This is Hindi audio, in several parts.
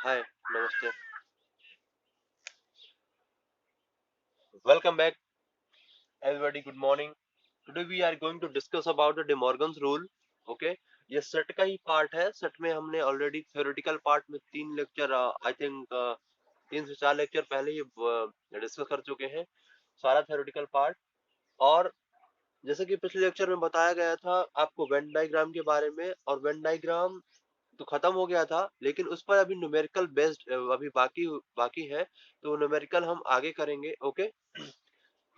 Hi, namaste. Welcome back, everybody. Good morning. Today we are going to discuss about the De Morgan's rule. Okay, ये सेट का ही पार्ट है. सेट में हमने ऑलरेडी थ्योरेटिकल पार्ट में 3 लेक्चर आई थिंक 3 से 4 लेक्चर पहले ही डिस्कस कर चुके हैं, सारा थ्योरेटिकल पार्ट. और जैसे कि पिछले लेक्चर में बताया गया था आपको वेन डायग्राम के बारे में, और वेन डायग्राम तो खत्म हो गया था, लेकिन उस पर अभी न्यूमेरिकल बेस्ड अभी बाकी बाकी है, तो न्यूमेरिकल हम आगे करेंगे. ओके,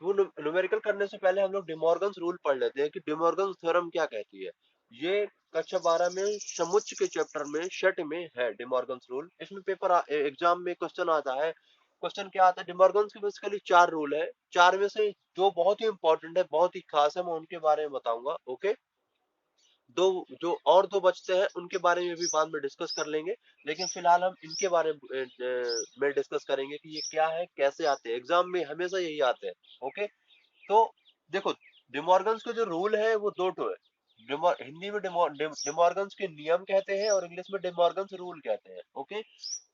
वो न्यूमेरिकल करने से पहले हम लोग डिमॉर्गन्स रूल पढ़ लेते हैं कि डिमॉर्गन्स थ्योरम क्या कहती है. ये कक्षा 12 में समुच्च के चैप्टर में शट में है डिमॉर्गन्स रूल. इसमें पेपर एग्जाम में क्वेश्चन आता है. क्वेश्चन क्या आता है? डिमॉर्गन्स के बेसिकली 4 रूल है. 4 में से जो बहुत ही इंपॉर्टेंट है, बहुत ही खास है, मैं उनके बारे में बताऊंगा. ओके, दो जो और दो बचते हैं उनके बारे में भी बाद में डिस्कस कर लेंगे, लेकिन फिलहाल हम इनके बारे में डिस्कस करेंगे कि ये क्या है, कैसे आते हैं. एग्जाम में हमेशा यही आते हैं. ओके, तो देखो, डिमॉर्गन्स के जो रूल है वो दो टो है. हिंदी में डिमॉर्गन्स के नियम कहते हैं और इंग्लिश में डिमॉर्गन्स रूल कहते हैं. ओके,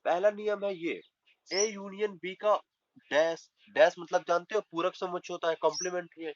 पहला नियम है ये: ए यूनियन बी का डैश. डैश मतलब जानते हो, पूरक समुच्चय होता है, कॉम्प्लीमेंट्री है.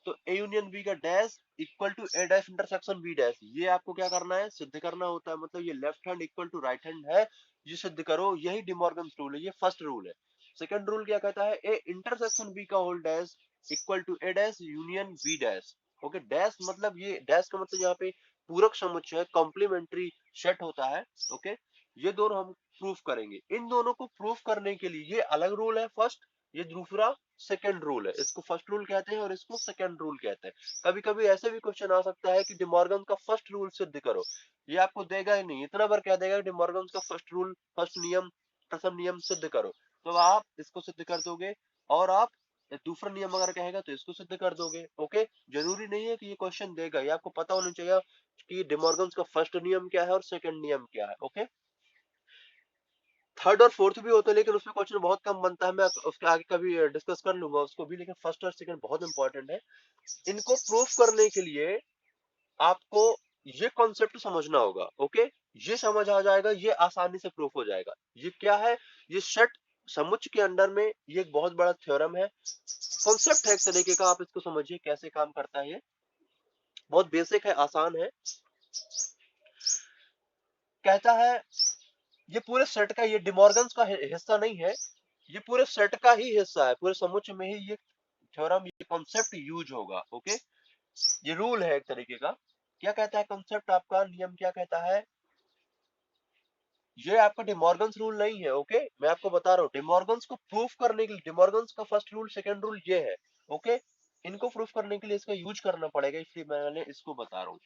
तो ए यूनियन बी का dash equal to A dash intersection B dash. ये आपको क्या करना है? सिद्ध करना होता है. मतलब ये left hand equal to right hand है, ये सिद्ध करो. यही डिमॉर्गन्स रूल है. ये फर्स्ट रूल है. सेकंड रूल क्या कहता है? ए इंटरसेक्शन बी का whole dash equal to A dash union B dash. Okay, dash मतलब ये डैश का मतलब यहाँ पे पूरक समुच्चय है, कॉम्प्लीमेंट्री सेट होता है. ओके, ये दोनों हम प्रूफ करेंगे. इन दोनों को प्रूफ करने के लिए ये अलग रूल है फर्स्ट, ये दूसरा सेकंड रूल है. इसको फर्स्ट रूल कहते हैं और इसको सेकंड रूल कहते हैं. कभी कभी ऐसे भी क्वेश्चन आ सकता है कि डिमॉर्गन का फर्स्ट रूल सिद्ध करो. ये आपको देगा ही नहीं, इतना बार कह देगा कि डिमॉर्गन का फर्स्ट रूल, फर्स्ट नियम, प्रथम नियम सिद्ध करो, तो आप इसको सिद्ध कर दोगे. और आप दूसरा नियम अगर कहेगा तो इसको सिद्ध कर दोगे. ओके, जरूरी नहीं है कि ये क्वेश्चन देगा, ये आपको पता होना चाहिए कि डिमॉर्गन का फर्स्ट नियम क्या है और सेकंड नियम क्या है. ओके, थर्ड और फोर्थ भी होते हैं, लेकिन उसमें क्वेश्चन बहुत कम बनता है. मैं उसके आगे कभी डिस्कस कर लूंगा उसको भी, लेकिन फर्स्ट और सेकंड बहुत इंपॉर्टेंट है. इनको प्रूफ करने के लिए आपको ये कॉन्सेप्ट समझना होगा. ओके, ये समझ आ जाएगा, ये आसानी से प्रूफ हो जाएगा. ये क्या है? ये सेट समुच्चय के अंडर में ये एक बहुत बड़ा थ्योरम है, कॉन्सेप्ट है एक तरीके का. आप इसको समझिए कैसे काम करता है. ये बहुत बेसिक है, आसान है. कहता है ये पूरे सेट का, ये डिमॉर्गन्स का हिस्सा नहीं है, ये पूरे सेट का ही हिस्सा है. पूरे समुच्चय में ही ये थ्योरम, ये कॉन्सेप्ट यूज होगा. ओके, ये रूल है एक तरीके का. क्या कहता है कॉन्सेप्ट? आपका नियम क्या कहता है? ये आपका डिमॉर्गन्स रूल नहीं है. ओके, मैं आपको बता रहा हूँ डिमॉर्गन्स को प्रूफ करने के लिए डिमॉर्गन्स का फर्स्ट रूल, सेकंड रूल ये है. ओके, इनको प्रूफ करने के लिए इसका यूज करना पड़ेगा, इसलिए मैंने इसको बता रहा हूँ.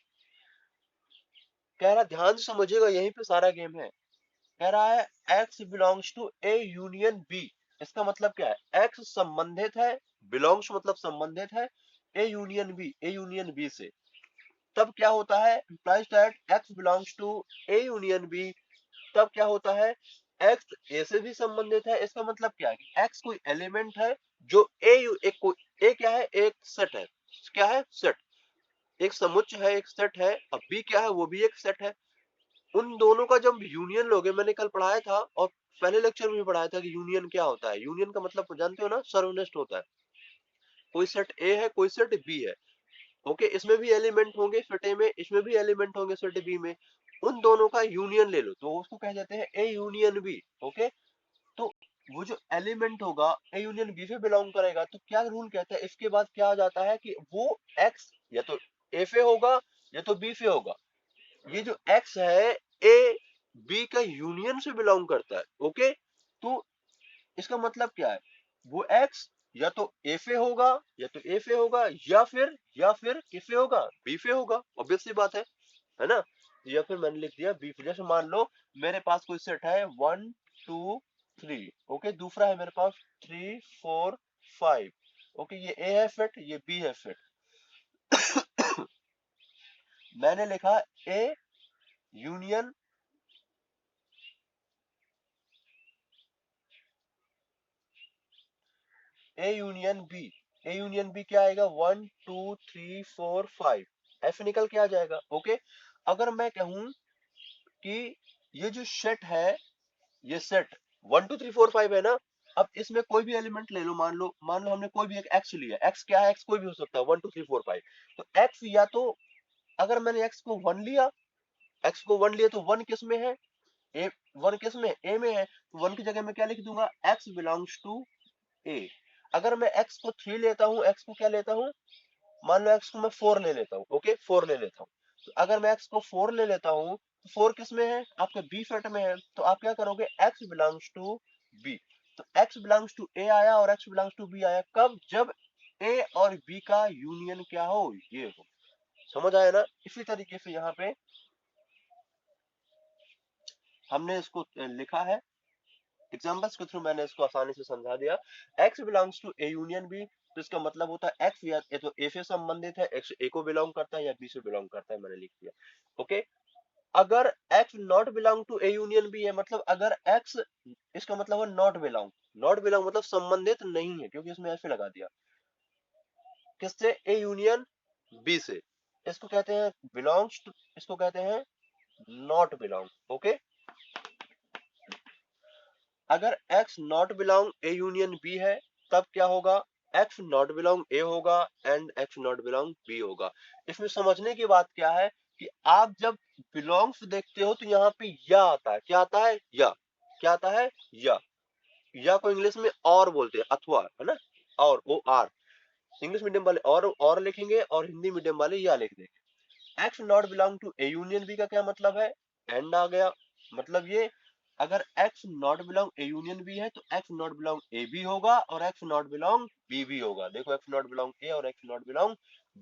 कह रहा, ध्यान से समझिएगा, यहीं पे सारा गेम है. कह रहा है x belongs to A union b. इसका मतलब क्या है? x संबंधित है, बिलोंग्स मतलब संबंधित है, ए यूनियन बी से. तब क्या होता है? implies that x belongs to a union b. तब क्या होता है? x a से भी संबंधित है. इसका मतलब क्या है? कि x कोई एलिमेंट है जो a क्या है? एक सेट है. क्या है? सेट. एक समुच्चय है, एक सेट है. अब b क्या है? वो भी एक सेट है. उन दोनों का जब यूनियन लोगे, मैंने कल पढ़ाया था और पहले लेक्चर में भी पढ़ाया था कि यूनियन क्या होता है. यूनियन का मतलब जानते हो ना? सर्वनिष्ठ होता है. कोई सेट ए है, कोई सेट बी है. ओके, इसमें भी एलिमेंट होंगे सेट ए में, इसमें भी एलिमेंट होंगे सेट बी में. उन दोनों का यूनियन ले लो तो उसको कह जाते हैं ए यूनियन बी. ओके, तो वो जो एलिमेंट होगा ए यूनियन बी से बिलोंग करेगा. तो क्या रूल कहता है? इसके बाद क्या आ जाता है कि वो एक्स या तो ए से होगा या तो बी से होगा. ये जो x है, ए बी का यूनियन से बिलोंग करता है. ओके, तो इसका मतलब क्या है? वो x या तो ए पे होगा, या तो ए पे होगा, या फिर किससे होगा? बी पे होगा. ऑब्वियस सी बात है ना? या फिर मैंने लिख दिया बी पे. जैसे मान लो मेरे पास कोई सेट है 1 2 3. ओके, दूसरा है मेरे पास 3 4 5. ओके, ये ए है फिट, ये बी है फिट. मैंने लिखा A union A union B. A union B क्या आएगा? 1 2 3 4 5. एफ निकल के आ जाएगा. ओके, अगर मैं कहूं कि ये जो सेट है ये सेट 1 2 3 4 5 है ना। अब इसमें कोई भी एलिमेंट ले लो, मान लो हमने कोई भी एक एक्स लिया, एक्स क्या है, एक्स कोई भी हो सकता है, 1 2 3 4 5। तो एक्स या तो, अगर मैंने एक्स को वन लिया, एक्स को वन लिया तो वन किस में है, ए, वन किस में, ए में है, तो वन की जगह मैं क्या लिख दूंगा, एक्स बिलोंग्स टू ए। अगर मैं एक्स को 3 लेता हूँ, एक्स को क्या लेता हूँ, मान लो एक्स को मैं 4 ले लेता हूँ, ओके 4 ले लेता हूँ। तो अगर मैं एक्स को 4 ले लेता हूँ, तो 4 किस में है, आपके बी सेट में है, तो आप क्या करोगे, एक्स बिलोंग्स टू बी। तो एक्स बिलोंग्स टू ए आया और एक्स बिलोंग्स टू बी आया, कब, जब ए और बी का यूनियन क्या हो, ये हो। समझ आया ना। इसी तरीके से यहाँ पे हमने इसको लिखा है, एग्जाम्पल्स के थ्रू मैंने इसको आसानी से समझा दिया। X belongs to A union B, तो इसका मतलब होता है एक्स या तो ए से संबंधित है, एक्स ए को बिलोंग करता है, या बी से बिलोंग करता है, मैंने लिख दिया। ओके। अगर x not belong to A union B है, मतलब अगर एक्स, इसका मतलब है नॉट बिलोंग, नॉट बिलोंग मतलब संबंधित नहीं है, क्योंकि इसमें ऐसे लगा दिया, किससे, ए यूनियन बी से, इसको कहते हैं बिलोंग्स टू, इसको कहते हैं नॉट बिलोंग। ओके। अगर x not belong A union B है, तब क्या होगा, x नॉट बिलोंग ए होगा and x not belong B होगा। इसमें समझने की बात क्या है कि आप जब बिलोंग्स देखते हो तो यहाँ पे या आता है, क्या आता है, या, क्या आता है, या को इंग्लिश में और बोलते हैं, अथवा, है ना, और ओ आर, इंग्लिश मीडियम वाले और लिखेंगे और हिंदी मीडियम वाले या लिख देंगे। X not belong to A union B का क्या मतलब है, एंड आ गया, मतलब ये, अगर x not belong A union B है तो x नॉट बिलोंग ए भी होगा और x नॉट बिलोंग बी भी होगा। देखो x नॉट बिलोंग ए और x नॉट बिलोंग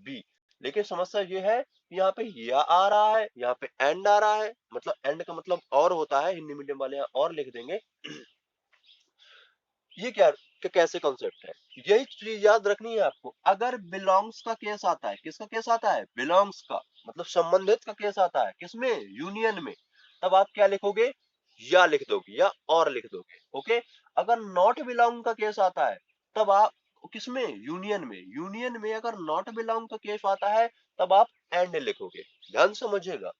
बी। लेकिन समस्या ये है कि यहाँ पे या आ रहा है, यहाँ पे एंड आ रहा है, मतलब एंड का मतलब और होता है, हिंदी मीडियम वाले यहाँ और लिख देंगे। ये क्या, कैसे कॉन्सेप्ट है, यही चीज याद रखनी है आपको। अगर बिलोंग्स का केस आता है, किसका केस आता है, बिलोंग्स का, मतलब संबंधित का केस आता है, किसमें, यूनियन में, तब आप क्या लिखोगे, या लिख दोगे, या और लिख दोगे। ओके। अगर नॉट बिलोंग का केस आता है, तब आप किसमें, यूनियन में, यूनियन में अगर नॉट बिलोंग का केस आता है, तब आप एंड लिखोगे। ध्यान समझिएगा,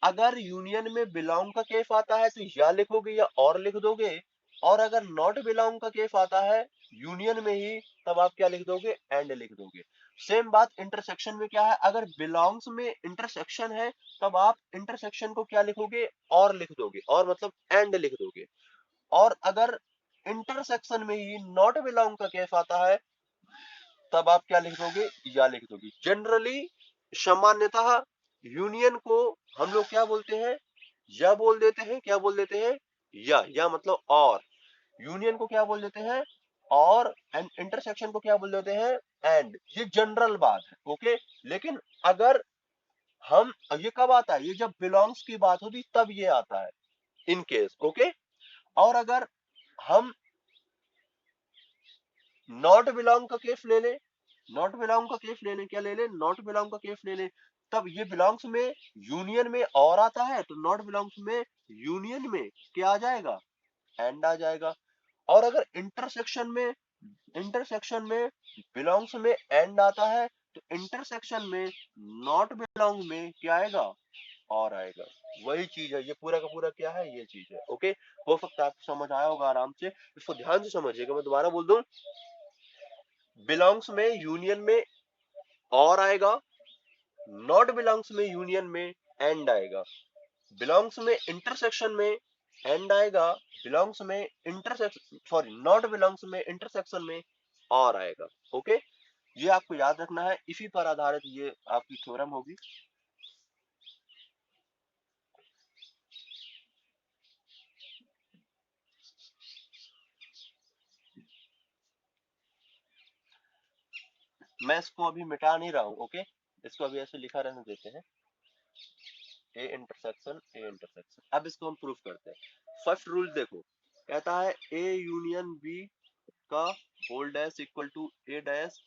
अगर यूनियन में बिलोंग का केस आता है तो या लिखोगे या और लिख दोगे, और अगर नॉट बिलोंग का केस आता है यूनियन में ही, तब आप क्या लिख दोगे, एंड लिख दोगे। सेम बात इंटरसेक्शन में क्या है, अगर बिलोंग्स में इंटरसेक्शन है, तब आप इंटरसेक्शन को क्या लिखोगे, और लिख दोगे, और मतलब एंड लिख दोगे। और अगर इंटरसेक्शन में ही नॉट बिलोंग का केस आता है, तब आप क्या लिख दोगे, या लिख दोगे। जनरली, सामान्यतः यूनियन को हम लोग क्या बोलते हैं, या बोल देते हैं, क्या बोल देते हैं, या मतलब और, यूनियन को क्या बोल देते हैं, और एंड इंटरसेक्शन को क्या बोल देते हैं, एंड। ये जनरल बात है। ओके। लेकिन अगर हम, ये कब आता है, ये जब बिलोंग्स की बात होती तब ये आता है, इन केस। ओके। और अगर हम नॉट बिलोंग का केस ले ले, नॉट बिलोंग का केस ले ले, क्या ले ले, नॉट बिलोंग का केस ले ले, तब ये बिलोंग्स में यूनियन में और आता है, तो नॉट बिलोंग्स में यूनियन में क्या आ जाएगा, एंड आ जाएगा। और अगर इंटरसेक्शन में बिलोंग्स में एंड आता है, तो इंटरसेक्शन में नॉट बिलोंग में क्या आएगा, और आएगा। वही चीज है, ये पूरा का पूरा क्या है, ये चीज है। ओके। हो सकता है आपको समझ आया होगा आराम से, इसको ध्यान से समझिएगा। मैं दोबारा बोल दूं, बिलोंग्स में यूनियन में और आएगा, नॉट बिलोंग्स में यूनियन में एंड आएगा, बिलोंग्स में इंटरसेक्शन में एंड आएगा, बिलोंग्स में इंटरसेक्शन, सॉरी, नॉट बिलोंग्स में इंटरसेक्शन में और आएगा। ओके। ये आपको याद रखना है, इसी पर आधारित ये आपकी थ्योरम होगी। मैं इसको अभी मिटा नहीं रहा हूं। ओके। इसको अभी ऐसे लिखा रहने देते हैं, ए इंटरसेक्शन, ए इंटरसेक्शन। अब इसको हम प्रूफ करते हैं। फर्स्ट रूल देखो, कहता है ए यूनियन बी का whole dash equal to A dash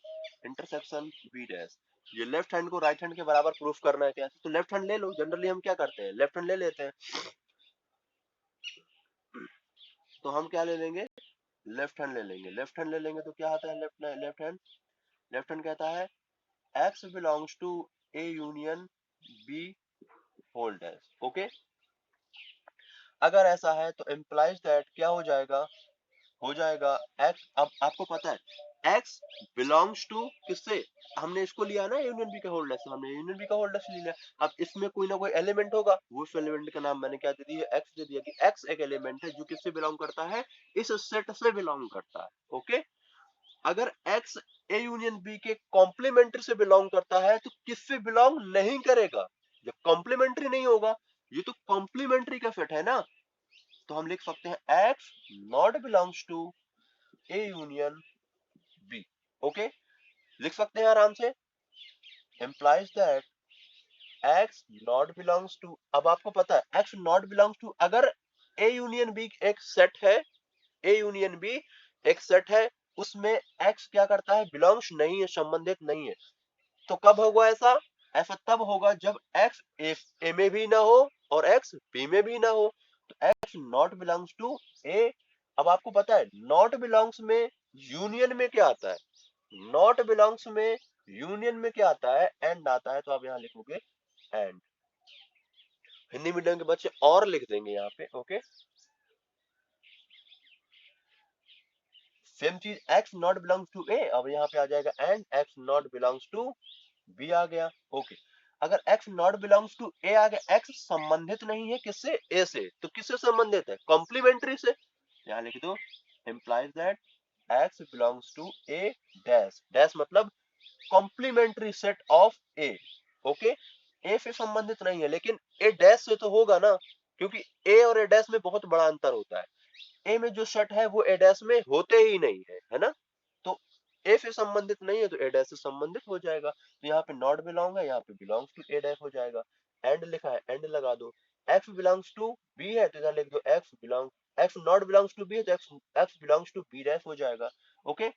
intersection B dash. ये लेफ्ट हैंड को राइट हैंड के बराबर प्रूफ करना है क्या, तो लेफ्ट हैंड ले लो। जनरली हम क्या करते हैं, लेफ्ट हैंड ले लेते हैं। तो हम क्या ले लेंगे, लेफ्ट हैंड ले लेंगे। लेफ्ट हैंड ले लेंगे तो क्या आता है, लेफ्ट हैंड, लेफ्ट हैंड कहता है x belongs to A union B whole dash. Okay. अगर ऐसा है तो इम्प्लाइज दैट क्या हो जाएगा x। अब आपको पता है x बिलोंग्स टू किससे, हमने इसको लिया ना यूनियन बी का होल्डर से, हमने यूनियन बी का होल्डर से लिया। अब इसमें कोई ना कोई एलिमेंट होगा, वो उस एलिमेंट का नाम मैंने क्या दे दिया, x दे दिया कि x एक एलिमेंट है जो किससे बिलोंग करता है, इस सेट से बिलोंग करता है। ओके, अगर x ए यूनियन बी के कॉम्प्लीमेंट्री से बिलोंग करता है तो किससे बिलोंग नहीं करेगा, जब कॉम्प्लीमेंट्री नहीं होगा, ये तो कॉम्प्लीमेंट्री का सेट है ना, तो हम लिख सकते हैं x not belongs to A union B. Okay, लिख सकते हैं आराम से, implies that x not belongs to। अब आपको पता है x not belongs to, अगर a यूनियन b एक सेट है, a यूनियन b एक सेट है, उसमें x क्या करता है, बिलोंग्स नहीं है, संबंधित नहीं है, तो कब होगा ऐसा, ऐसा तब होगा जब x a में भी ना हो और x b में भी ना हो, तो x not belongs to a। अब आपको पता है not belongs में यूनियन में क्या आता है, नॉट बिलोंग्स में यूनियन में क्या आता है, एंड आता है, तो आप यहां लिखोगे एंड। हिंदी मीडियम के बच्चे और लिख देंगे यहाँ पे। ओके, सेम चीज x not belongs to a, अब यहाँ पे आ जाएगा and x not belongs to b आ गया। ओके, अगर x not belongs to a आ गया, x संबंधित नहीं है किससे, a से, तो किससे संबंधित है, कॉम्प्लीमेंट्री से, यहाँ लिख दो implies that x belongs to a dash, dash मतलब complementary set of A. Okay, A से संबंधित नहीं है लेकिन ए डैश से तो होगा ना, क्योंकि ए और ए डैश में बहुत बड़ा अंतर होता है, ए में जो सेट है वो ए डैश में होते ही नहीं है ना, तो ए से संबंधित नहीं है तो ए डैश से संबंधित हो जाएगा, तो यहाँ पे नॉट बिलोंग है, यहाँ पे बिलोंग्स टू ए डैश हो जाएगा। एंड लिखा है, एंड लगा दो, एक्स बिलोंग्स टू बी है तो इधर लिख दो x not belongs to B है तो x belongs to B dash हो जाएगा। ओके,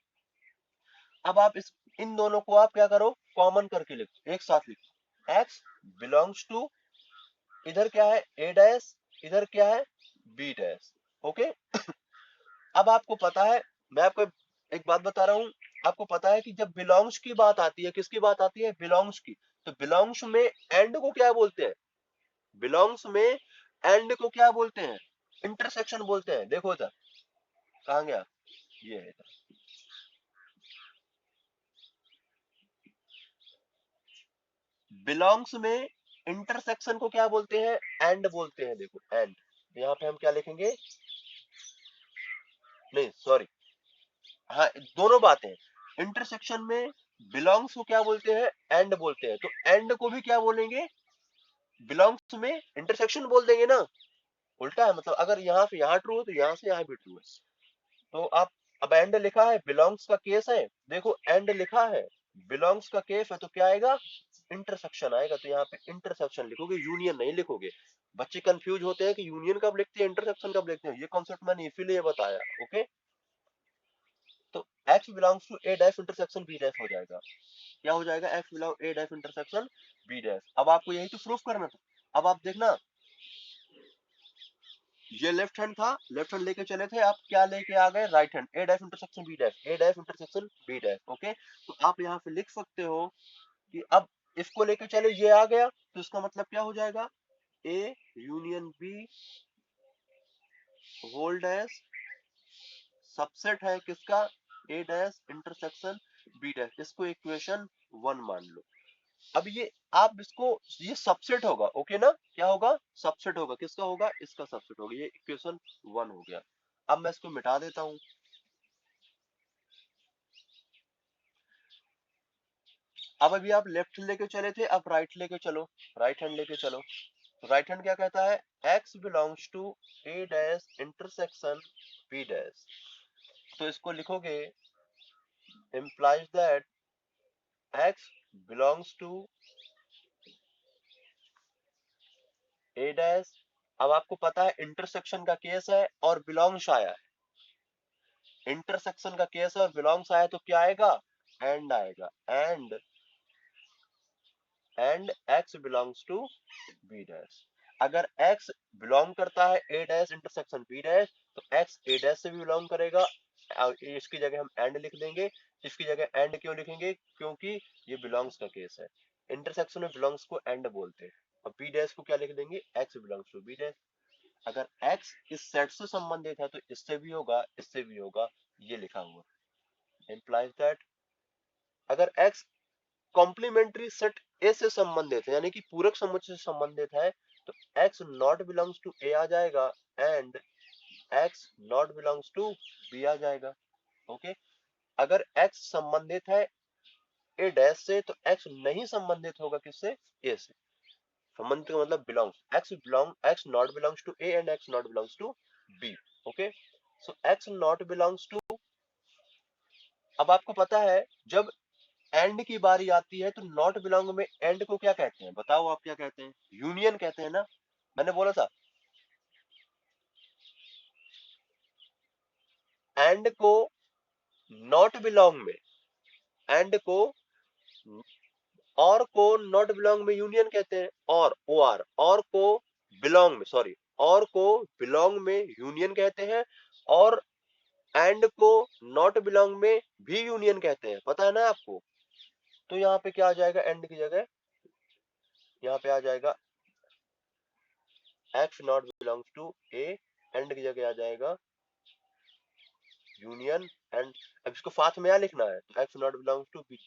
अब आप इस इन दोनों को आप क्या करो, कॉमन करके लिखो, एक साथ लिखो, x बिलोंग्स टू, इधर क्या है a डैश, इधर क्या है b डैश। ओके, अब आपको पता है, मैं आपको एक बात बता रहा हूं, आपको पता है कि जब बिलोंग्स की बात आती है, किसकी बात आती है, बिलोंग्स की, तो बिलोंग्स में एंड को क्या बोलते हैं, बिलोंग्स में एंड को क्या बोलते हैं, इंटरसेक्शन बोलते हैं। देखो इधर कहां गया, ये है इधर, बिलोंग्स में इंटरसेक्शन को क्या बोलते हैं, एंड बोलते हैं। देखो एंड, यहाँ पे हम क्या लिखेंगे, नहीं सॉरी, हाँ दोनों बातें, इंटरसेक्शन में बिलोंग्स को क्या बोलते हैं, एंड बोलते हैं, तो एंड को भी क्या बोलेंगे, बिलोंग्स में इंटरसेक्शन बोल देंगे ना, उल्टा है, मतलब अगर यहाँ से यहाँ ट्रू है तो यहाँ से यहाँ भी ट्रू है, तो आप, अब एंड लिखा है बिलोंग्स का केस है, देखो एंड लिखा है बिलोंग्स का केस है तो क्या आएगा, इंटरसेक्शन आएगा, तो यहाँ पे इंटरसेक्शन लिखोगे, यूनियन नहीं लिखोगे। बच्चे कंफ्यूज होते हैं कि यूनियन कब लिखते हैं, इंटरसेक्शन कब लिखते हैं, ये कॉन्सेप्ट मैंने इसीलिए बताया। ओके, तो x belongs to a dash intersection b dash हो जाएगा, क्या हो जाएगा, x belong a dash intersection b dash. अब आपको यही तो प्रूफ करना था, अब आप देखना, ये लेफ्ट हैंड था, लेफ्ट हैंड लेके चले थे, आप क्या लेके आ गए, right hand, a dash intersection b dash, a dash intersection b dash. Okay, तो आप यहाँ पे लिख सकते हो कि अब इसको लेके चले, ये आ गया, तो इसका मतलब क्या हो जाएगा, a union b whole dash subset है किसका, a dash intersection b dash, इसको इक्वेशन 1 मान लो। अब ये आप इसको, ये सबसेट होगा, ओके ना, क्या होगा, सबसेट होगा, किसका होगा, इसका सबसेट होगा, ये इक्वेशन 1 हो गया। अब मैं इसको मिटा देता हूं, अब अभी आप लेफ्ट लेके चले थे, अब राइट लेके चलो, राइट हैंड लेके चलो, राइट हैंड क्या कहता है, x belongs to a dash intersection b dash, तो इसको लिखोगे implies that x belongs to a dash. अब आपको पता है इंटरसेक्शन का केस है और बिलोंग्स आया है, इंटरसेक्शन का केस है और बिलोंग्स आया तो क्या आएगा, एंड आएगा, and x belongs to b dash. अगर x बिलोंग करता है a dash intersection b dash, तो x a डैश से भी बिलोंग करेगा, इसकी जगह हम एंड लिख देंगे, इसकी जगह एंड क्यों लिखेंगे, क्योंकि ये बिलोंग्स का केस है, इंटरसेक्शन में बिलोंग्स को एंड बोलते हैं, और b डैश को क्या लिख देंगे, x belongs to b dash. अगर x इस सेट से संबंधित है तो इससे भी होगा, इससे भी होगा, ये लिखा हुआ implies that अगर x कॉम्प्लीमेंट्री सेट ए से संबंधित है यानी कि पूरक समुच्चय से संबंधित है तो x not belongs to A आ जाएगा and x not belongs to B आ जाएगा। ओके, अगर x संबंधित है ए डैश से तो x नहीं संबंधित होगा किससे, ए से। संबंधित का मतलब belongs, x not belongs to A and x not belongs to B. Okay, so x not belongs to, अब आपको पता है जब एंड की बारी आती है तो नॉट बिलोंग में एंड को क्या कहते हैं, बताओ आप क्या कहते हैं, यूनियन कहते हैं ना, मैंने बोला था एंड को नॉट बिलोंग में, एंड को नॉट बिलोंग में यूनियन कहते हैं, और को बिलोंग में, सॉरी, और को बिलोंग में यूनियन कहते हैं, और एंड को नॉट बिलोंग में भी यूनियन कहते हैं, पता है ना आपको। तो यहाँ पे क्या आ जाएगा, एंड की जगह यहाँ पे आ जाएगा x not belongs to A, and की जगह आ जाएगा यूनियन एंड। अब इसको साथ में क्या लिखना है, तो x not belongs to B,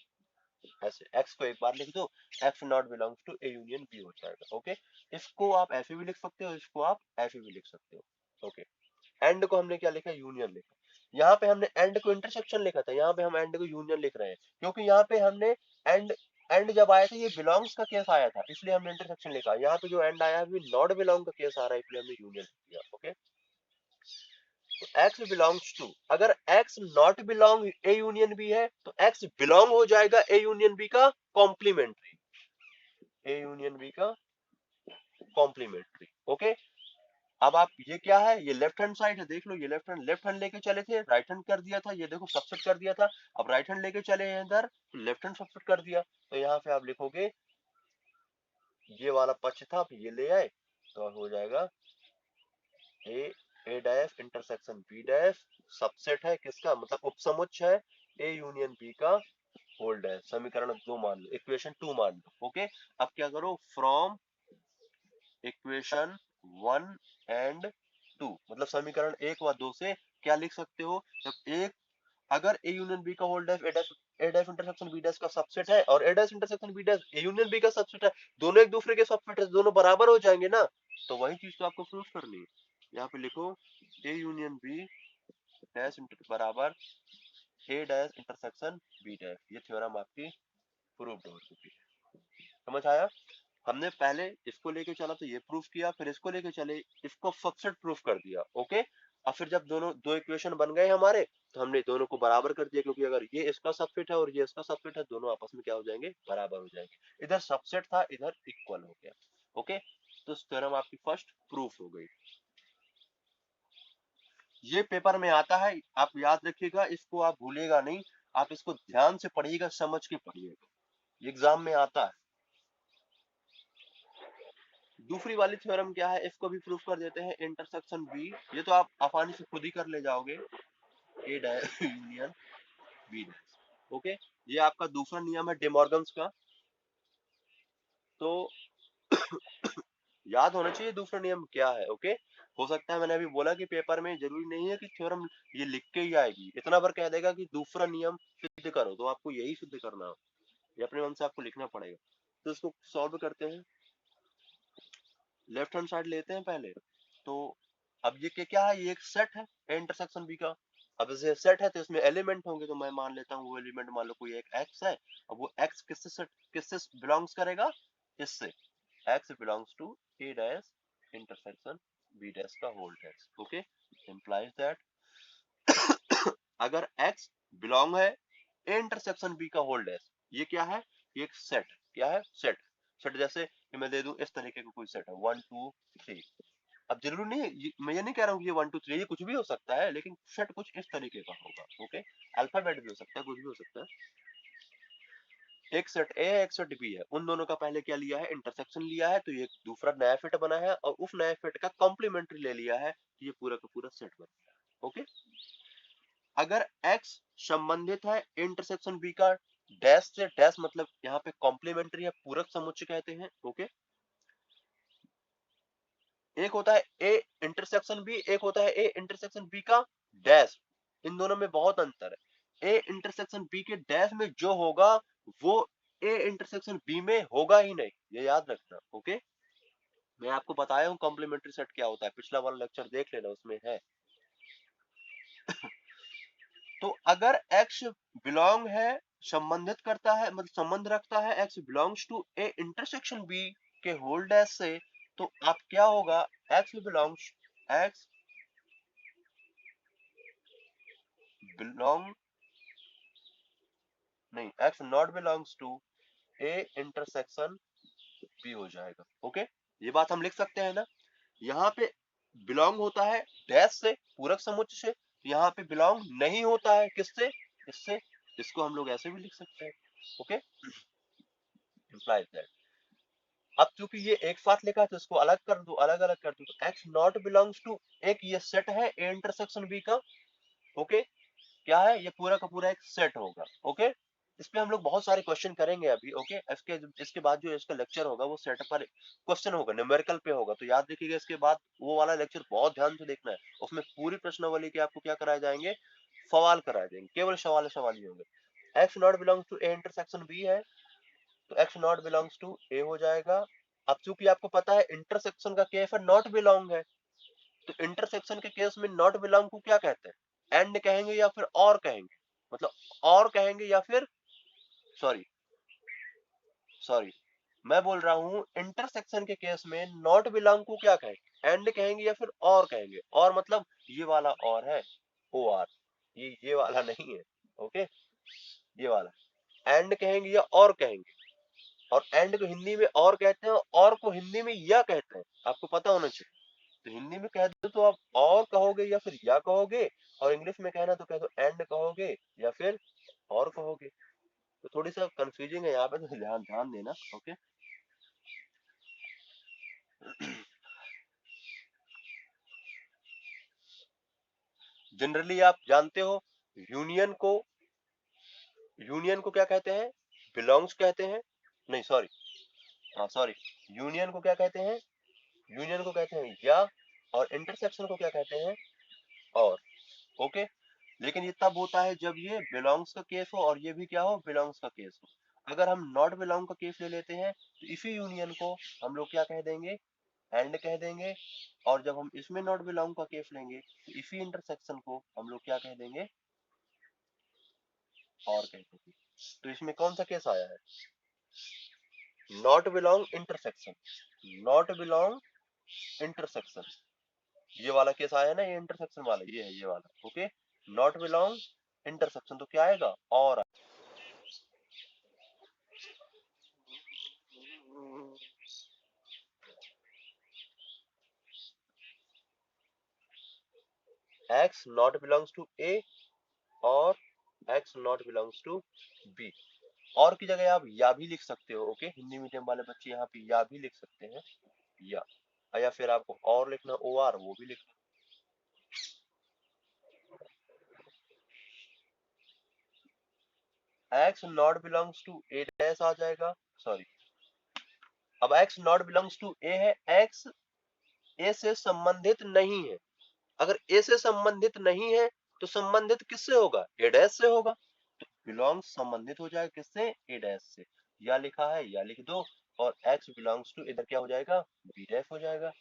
ऐसे x को एक बार लिख दो, x not belongs to A union B हो जाएगा। ओके, इसको आप ऐसे भी लिख सकते हो, इसको आप ऐसे भी लिख सकते हो। ओके, एंड को हमने क्या लिखा, यूनियन लिखा। यहाँ पे हमने एंड को इंटरसेक्शन लिखा था, यहाँ पे हम एंड को यूनियन लिख रहे हैं क्योंकि यहाँ पे हमने एंड एंड जब आया था ये बिलोंग्स का केस आया था इसलिए हमने इंटरसेक्शन लिखा। यहाँ पे जो एंड आया है नॉट बिलोंग का केस आ रहा है इसलिए हमने यूनियन लिख दिया। ओके, x बिलोंग्स टू, अगर x not belong A union B है तो x बिलोंग हो जाएगा ए यूनियन बी का कॉम्प्लीमेंट्री, ए यूनियन बी का कॉम्प्लीमेंट्री। ओके, अब आप ये क्या है, ये लेफ्ट हैंड साइड है, देख लो ये लेफ्ट हैंड लेके चले थे, राइट हैंड कर दिया था, ये देखो सबसेट कर दिया था। अब राइट हैंड लेके चले हैं इधर, लेफ्ट हैंड सबसेट कर दिया, तो यहाँ पे आप लिखोगे ये वाला पक्ष था, आप ये ले आए तो हो जाएगा A dash intersection B dash, subset है किसका, मतलब उपसमुच्चय है ए यूनियन बी का होल्ड है, समीकरण 2 मान लो, इक्वेशन 2 मान लो। ओके, अब क्या करो, फ्रॉम इक्वेशन 1 एंड 2, मतलब समीकरण 1 व 2 से क्या लिख सकते हो, जब एक, अगर ए यूनियन बी का होल्ड है A dash intersection B dash का सबसेट है और A dash intersection B dash A union B का सबसेट है, दोनों एक दूसरे के सबसेट है, दोनों बराबर हो जाएंगे ना, तो वही चीज तो आपको प्रूफ करनी है। यहाँ पे लिखो ए यूनियन बी डैश बराबर ए डैश इंटरसेक्शन बी डैश, ये थ्योरम आपकी प्रूव्ड हो चुकी है। समझ आया, हमने पहले इसको लेके चला तो ये प्रूफ किया, फिर इसको लेके चले इसको सबसेट प्रूफ कर दिया। ओके, और फिर जब दोनों दो इक्वेशन बन गए हमारे तो हमने दोनों को बराबर कर दिया, क्योंकि अगर ये इसका सबसेट है और ये इसका सबसेट है, दोनों आपस में क्या हो जाएंगे, बराबर हो जाएंगे, इधर सबसेट था इधर इक्वल हो गया। ओके, तो थ्योरम आपकी फर्स्ट प्रूफ हो गई। ये पेपर में आता है, आप याद रखिएगा, इसको आप भूलेगा नहीं, आप इसको ध्यान से पढ़िएगा, समझ के पढ़िएगा, एग्जाम में आता है। दूसरी वाली थ्योरम क्या है, इसको भी प्रूफ कर देते हैं, इंटरसेक्शन बी, ये तो आप आसानी से खुद ही कर ले जाओगे, A dash union B dash. Okay, ये आपका दूसरा नियम है डिमॉर्गन्स का, तो याद होना चाहिए दूसरा नियम क्या है। ओके, हो सकता है मैंने अभी बोला कि पेपर में जरूरी नहीं है कि थ्योरम ये लिख के ही आएगी, इतना बार कह देगा कि दूसरा नियम सिद्ध करो, तो आपको यही सिद्ध करना हो, ये अपने मन से आपको लिखना पड़ेगा। तो इसको सॉल्व करते हैं, लेफ्ट हैंड साइड लेते हैं पहले, तो अब ये क्या है, ये एक सेट है ए इंटरसेक्शन बी का। अब जैसे सेट है तो इसमें एलिमेंट होंगे, तो मैं मान लेता हूँ वो एलिमेंट, मान लो कोई एक एक्स है, अब वो एक्स किससे बिलोंग्स करेगा, इससे, x belongs to A dash intersection B dash का whole dash. Okay, implies that अगर एक्स बिलोंग है ए इंटरसेक्शन बी का होल डैश, ये क्या है, ये एक सेट, क्या है, सेट। सेट जैसे कि मैं दे दूं इस तरीके का कोई सेट है 1 2 3, अब जरूरी नहीं है मैं ये नहीं कह रहा हूँ कि ये 1 2 3, ये कुछ भी हो सकता है, लेकिन सेट कुछ इस तरीके का होगा। ओके, अल्फाबेट भी हो सकता है, कुछ भी हो सकता है। एक सेट ए है एक सेट बी है, उन दोनों का पहले क्या लिया है, इंटरसेक्शन लिया है, तो ये दूसरा नया फिट बना है, और उस नए फिट का कॉम्प्लीमेंट्री ले लिया है, तो ये पूरा का पूरा सेट बन गया। ओके, अगर x संबंधित है इंटरसेक्शन b का डैश से, डैश मतलब यहाँ पे कॉम्प्लीमेंट्री है, पूरक समुच्चय कहते हैं। ओके, एक होता है ए इंटरसेक्शन बी, एक होता है ए इंटरसेक्शन बी का डैश। इन दोनों में बहुत अंतर है। ए इंटरसेक्शन बी के डैश में जो होगा वो ए इंटरसेक्शन बी में होगा ही नहीं, ये याद रखना। ओके, मैं आपको बताया हूँ कॉम्प्लीमेंट्री सेट क्या होता है, पिछला वाला लेक्चर देख लेना, उसमें है। तो अगर x बिलोंग है, संबंधित करता है, मतलब संबंध रखता है x belongs to A intersection b के होल डैश से, तो आप क्या होगा, x बिलोंग्स बिलोंग नहीं, x not belongs to A intersection b हो जाएगा। ओके, ये बात हम लिख सकते हैं ना। यहाँ पे बिलोंग होता है डैश से, पूरक समुच्चय से, यहाँ पे बिलोंग नहीं होता है किससे, इससे। इसको हम लोग ऐसे भी लिख सकते हैं। Okay, implies that। अब चूंकि ये एक साथ लिखा है तो इसको अलग कर दो, अलग अलग कर दो, तो x नॉट बिलोंग्स टू, एक ये सेट है a इंटरसेक्शन b का। ओके, क्या है, ये पूरा का पूरा एक सेट होगा। ओके, इस पे हम लोग बहुत सारे क्वेश्चन करेंगे अभी। ओके, इसके बाद जो इसका लेक्चर होगा वो सेट पर क्वेश्चन होगा, न्यूमेरिकल पे होगा, तो याद रखिएगा। इसके बाद वो वाला लेक्चर बहुत ध्यान से देखना है, उसमें पूरी प्रश्नावली के आपको क्या कराए जाएंगे, सवाल कराए जाएंगे, केवल सवाल सवाल ही होंगे। x not belongs to A intersection b है, तो x not belongs to a हो जाएगा। अब चूंकि आपको पता है इंटरसेक्शन का केस है नॉट बिलोंग है, तो इंटरसेक्शन के केस में नॉट बिलोंग को क्या कहते हैं, एंड कहेंगे या फिर और कहेंगे, मतलब और कहेंगे या फिर, सॉरी सॉरी मैं बोल रहा हूं इंटरसेक्शन के केस में नॉट बिलोंग को क्या कहेंगे, एंड कहेंगे या फिर और कहेंगे। और मतलब ये वाला और है, ओ आर, ये वाला नहीं है। ओके, ये वाला एंड कहेंगे या और कहेंगे, और एंड को हिंदी में और कहते हैं, और को हिंदी में या कहते हैं, आपको पता होना चाहिए। तो हिंदी में कह दो तो आप और कहोगे या फिर या कहोगे, और इंग्लिश में कहना तो कह दो एंड कहोगे या फिर और कहोगे। तो थोड़ी सा कंफ्यूजिंग है यहाँ पे, तो ध्यान ध्यान देना। ओके, जनरली आप जानते हो यूनियन को क्या कहते हैं, बिलोंग्स कहते हैं, नहीं सॉरी, हाँ सॉरी, यूनियन को क्या कहते हैं, यूनियन को कहते हैं या, और इंटरसेक्शन को क्या कहते हैं, और। ओके, लेकिन ये तब होता है जब ये बिलोंग्स का केस हो और ये भी क्या हो, बिलोंग्स का केस हो। अगर हम नॉट बिलोंग का केस ले लेते हैं तो इसी यूनियन को हम लोग क्या कह देंगे, एंड कह देंगे। और जब हम इसमें नॉट बिलोंग का केस लेंगे तो इसी इंटरसेक्शन को हम लोग क्या कह देंगे, और कह देंगे। तो इसमें कौन सा केस आया है, not belong intersection, not belong intersection, ये वाला केस आया ना, ये इंटरसेक्शन वाला, ये है ये वाला। ओके, नॉट बिलोंग इंटरसेक्शन, तो क्या आएगा, और। x not belongs to a और x not belongs to b। और की जगह आप या भी लिख सकते हो। ओके, हिंदी मीडियम वाले बच्चे यहाँ पे या भी लिख सकते हैं, या फिर आपको और लिखना ओ आर, वो भी लिखना। x not belongs to a dash आ जाएगा, सॉरी, अब x not belongs to a है, x a से संबंधित नहीं है। अगर a से संबंधित नहीं है तो संबंधित किससे होगा, a डैश से होगा। बिलोंग्स संबंधित हो जाएगा किससे, ए डैश से। या लिखा है या लिख दो, और x बिलोंग्स टू इधर क्या हो जाएगा, बी डैश हो जाएगा।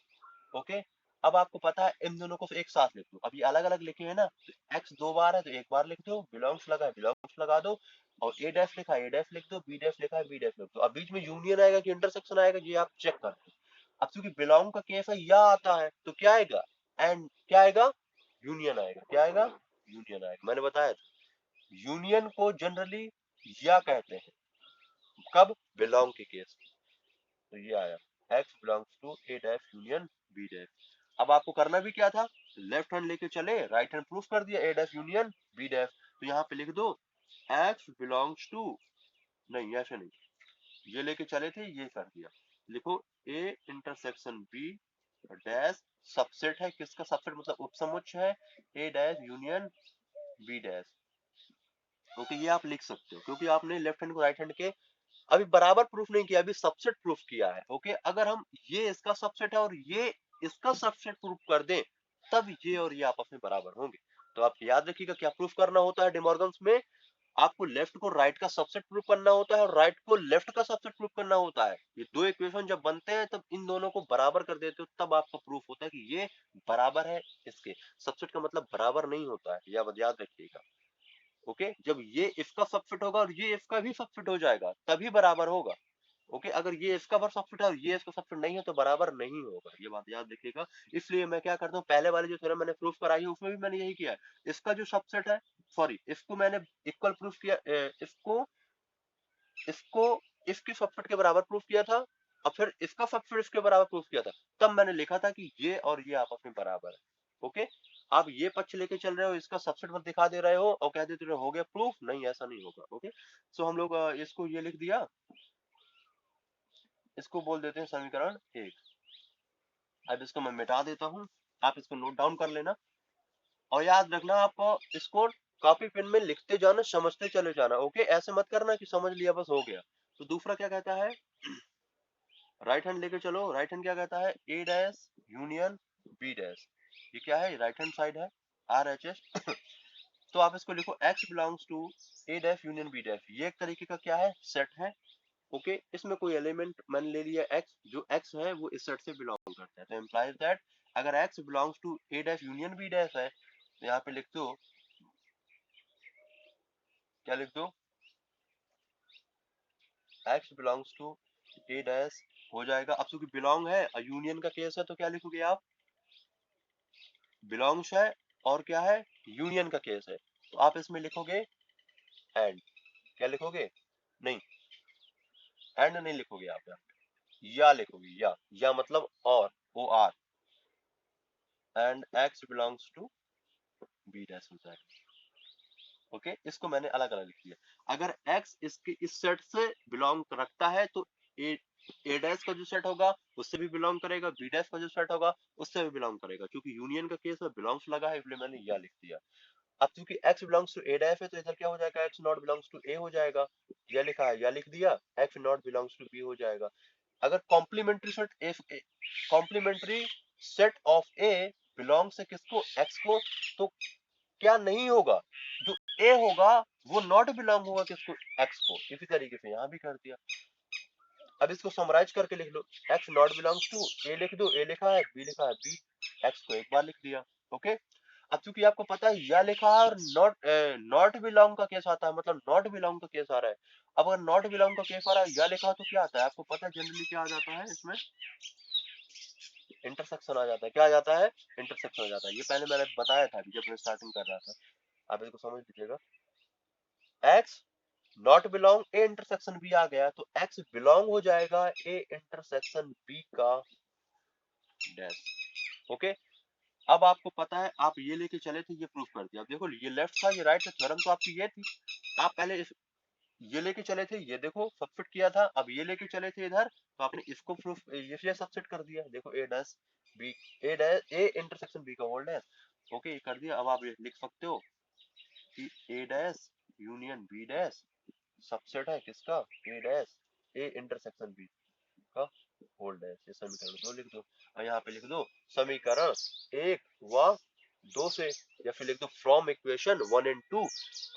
ओके, अब आपको पता है इन दोनों को एक साथ लिख दो। अभी अलग अलग लिखे हैं ना, तो x दो बार है तो एक बार लिख दो, बिलोंग्स लगा है बिलोंग्स लगा दो, और ए डैश लिखा है ए डैश लिख दो, बी डैश लिखा है बी डैश लिख दो। अब बीच में यूनियन आएगा कि इंटरसेक्शन आएगा, ये आप चेक कर लो। अब क्योंकि बिलोंग का केस है या आता है तो क्या आएगा, एंड क्या आएगा, यूनियन आएगा, क्या आएगा, यूनियन आएगा। मैंने बताया यूनियन को जनरली या कहते हैं, कब, बिलोंग के केस में। तो ये आया x belongs to A dash union B dash. अब आपको करना भी क्या था, लेफ्ट हैंड लेके चले, राइट हैंड प्रूफ कर दिया, ए डैश यूनियन बी डैश। तो यहाँ पे लिख दो x बिलोंग्स टू, नहीं ऐसे नहीं, ये लेके चले थे, ये कर दिया। लिखो A intersection B dash subset है, किसका सबसेट, मतलब उपसमुच्चय है, A dash union B dash. क्योंकि ये आप लिख सकते हो, क्योंकि आपने लेफ्ट हैंड को राइट हैंड के अभी बराबर प्रूफ नहीं किया, अभी सबसेट प्रूफ किया है। ओके, अगर हम ये इसका सबसेट है और ये इसका सबसेट प्रूफ कर दें तब ये और ये आपस में बराबर होंगे। तो आप याद रखिएगा क्या प्रूफ करना होता है डिमॉर्गन्स में, आपको लेफ्ट को राइट का सबसेट प्रूफ करना होता है और राइट को लेफ्ट का सबसेट प्रूफ करना होता है। ये दो इक्वेशन जब बनते हैं तब इन दोनों को बराबर कर देते हो तब आपका प्रूफ होता है कि ये बराबर है इसके। सबसेट का मतलब बराबर नहीं होता है, यह याद रखिएगा। ओके, जब ये इसका सबसेट होगा और ये इसका भी सबसेट हो जाएगा तभी बराबर होगा। ओके, अगर ये इसका पर सबसेट है और ये इसका सबसेट नहीं है तो बराबर नहीं होगा, ये बात याद रखिएगा। इसलिए मैं क्या करता हूँ, पहले वाले जो थ्योरम मैंने प्रूफ कराई है उसमें भी मैंने यही किया है। इसका जो सबसेट है, सॉरी, इसको मैंने इक्वल प्रूफ किया, इसको इसको इसके सबसेट के बराबर प्रूफ किया था और फिर इसका सबसेट इसके बराबर प्रूफ किया था। तब मैंने लिखा था कि ये और ये आपस में बराबर है। ओके, आप ये पक्ष लेके चल रहे हो, इसका सबसेट मत दिखा दे रहे हो और कह देते रहे हो गया प्रूफ, नहीं ऐसा नहीं होगा। ओके, सो हम लोग इसको ये लिख दिया, इसको बोल देते हैं समीकरण 1। अब इसको मैं मिटा देता हूँ, आप इसको नोट डाउन कर लेना और याद रखना आप इसको कॉपी पेन में लिखते जाना, समझते चले जाना। ओके, ऐसे मत करना कि समझ लिया बस हो गया। तो दूसरा क्या कहता है, राइट हैंड लेके चलो। राइट हैंड क्या कहता है, A dash union B dash. ये क्या है, राइट हैंड साइड है, आर एच एस। तो आप इसको लिखो x belongs to A dash union B dash. ये एक तरीके का क्या है, सेट है। ओके, इसमें कोई एलिमेंट मैंने ले लिया x, जो x है वो इस सेट से बिलोंग करता है। तो इम्प्लाइज दैट अगर x belongs to A dash union B dash है तो यहाँ पे लिख दो, क्या लिख दो, x belongs to A dash हो जाएगा। अब चूंकि बिलोंग है और यूनियन का केस है तो क्या लिखोगे आप, बिलोंग्स है और क्या है, यूनियन का केस है। तो आप इसमें लिखोगे एंड, क्या लिखोगे, नहीं एंड नहीं लिखोगे आप, या लिखोगे, या मतलब और, O R, and x belongs to B dash हो जाएगा। ओके, इसको मैंने अलग अलग लिख दिया। अगर x इसके इस सेट से बिलोंग रखता है तो ए डैश का जो सेट होगा उससे भी बिलोंग करेगा, बी डैश का जो सेट होगा उससे भी बिलोंग करेगा। क्योंकि यूनियन का केस में बिलोंग्स लगा है इसलिए मैंने या लिख दिया। अब क्योंकि x belongs to A dash है तो इधर क्या हो जाएगा, x not belongs to A हो जाएगा। यह लिखा है, या लिख दिया, x not belongs to B हो जाएगा। अगर complementary set of A belongs है किसको, x को, तो क्या नहीं होगा, जो ए होगा वो नॉट बिलोंग होगा किसको, x को। इसी तरीके से यहां भी कर दिया। अब इसको समराइज करके लिख लो, x नॉट बिलोंग्स टू ए लिख दो, ए लिखा है, बी लिखा है, बी, x को एक बार लिख दिया। ओके, अब चूंकि आपको पता है या लिखा है और नॉट बिलोंग का केस आता है, मतलब नॉट बिलोंग का केस आ रहा है। अब अगर नॉट बिलोंग का केस आ रहा है, या लिखा तो क्या आता है आपको पता है, जनरली क्या आ जाता है इसमें, इंटरसेक्शन आ जाता है। क्या आ जाता है, इंटरसेक्शन आ जाता है। ये पहले मैंने बताया था जब मैं स्टार्टिंग कर रहा था, आप इसको समझ लीजिएगा। x not belong A intersection B आ गया तो x बिलोंग हो जाएगा ए इंटरसेक्शन बी का डैश। ओके, अब आपको पता है आप ये लेके चले थे, ये प्रूफ कर दिया। अब देखो ये लेफ्ट था, ये राइट था, थ्योरम तो आपकी ये थी। आप पहले ये लेके चले थे, ये देखो सबसेट किया था। अब ये लेके चले थे इधर तो आपने इसको प्रूफ ये सबसेट कर दिया। देखो A dash B, A dash A intersection B का होल डैश। ओके, ये कर दिया। अब आप लिख सकते हो कि A dash union B dash subset है किसका, A dash A intersection B का होल डैश। ये समीकरण 2 लिख दो और यहाँ पे लिख दो समीकरण 1 व 2 से, या फिर लिख दो फ्रॉम इक्वेशन 1 एंड 2।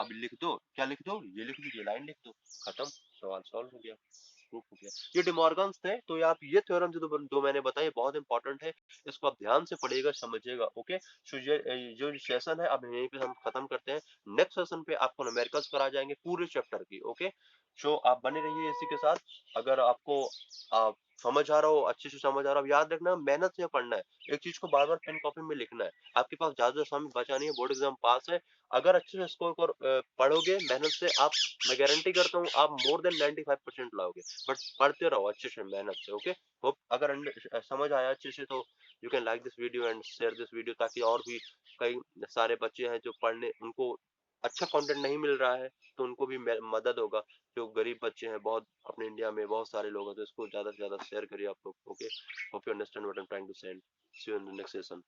अब लिख दो, क्या लिख दो, ये लिख दो, ये लाइन लिख दो, खत्म, सवाल सॉल्व हो गया, प्रूफ हो गया। ये डिमॉर्गन्स थे। तो ये आप ये थ्योरम जो दो मैंने बताए बहुत इंपॉर्टेंट है, इसको आप ध्यान से पढ़िएगा, समझिएगा। ओके, सो ये जो सेशन है अब यहीं पे हम खत्म करते हैं। नेक्स्ट सेशन पे आपको न्यूमेरिकल्स करा जाएंगे पूरे चैप्टर की। ओके, सो आप बने रहिए इसी के साथ। अगर आपको आप समझ आ रहा हो, अच्छे से समझ आ रहा हो, याद रखना मेहनत से पढ़ना है, एक चीज को बार बार पेन कॉपी में लिखना है। आपके पास ज्यादा समय बचा नहीं है, बोर्ड एग्जाम पास है। अगर अच्छे से स्कोर कर पढ़ोगे मेहनत से, आप, मैं गारंटी करता हूँ आप मोर देन 95% लाओगे। बट पढ़ते रहो अच्छे से मेहनत से। ओके, होप अगर समझ आया अच्छे से तो you can like this video and share this video, ताकि और भी कई सारे बच्चे हैं जो पढ़ने उनको अच्छा कंटेंट नहीं मिल रहा है तो उनको भी मदद होगा। जो गरीब बच्चे हैं बहुत, अपने इंडिया में बहुत सारे लोग हैं, तो इसको ज्यादा से ज्यादा शेयर करिए आप लोग। Okay, hope you understand what I am trying to send. See you in the next session.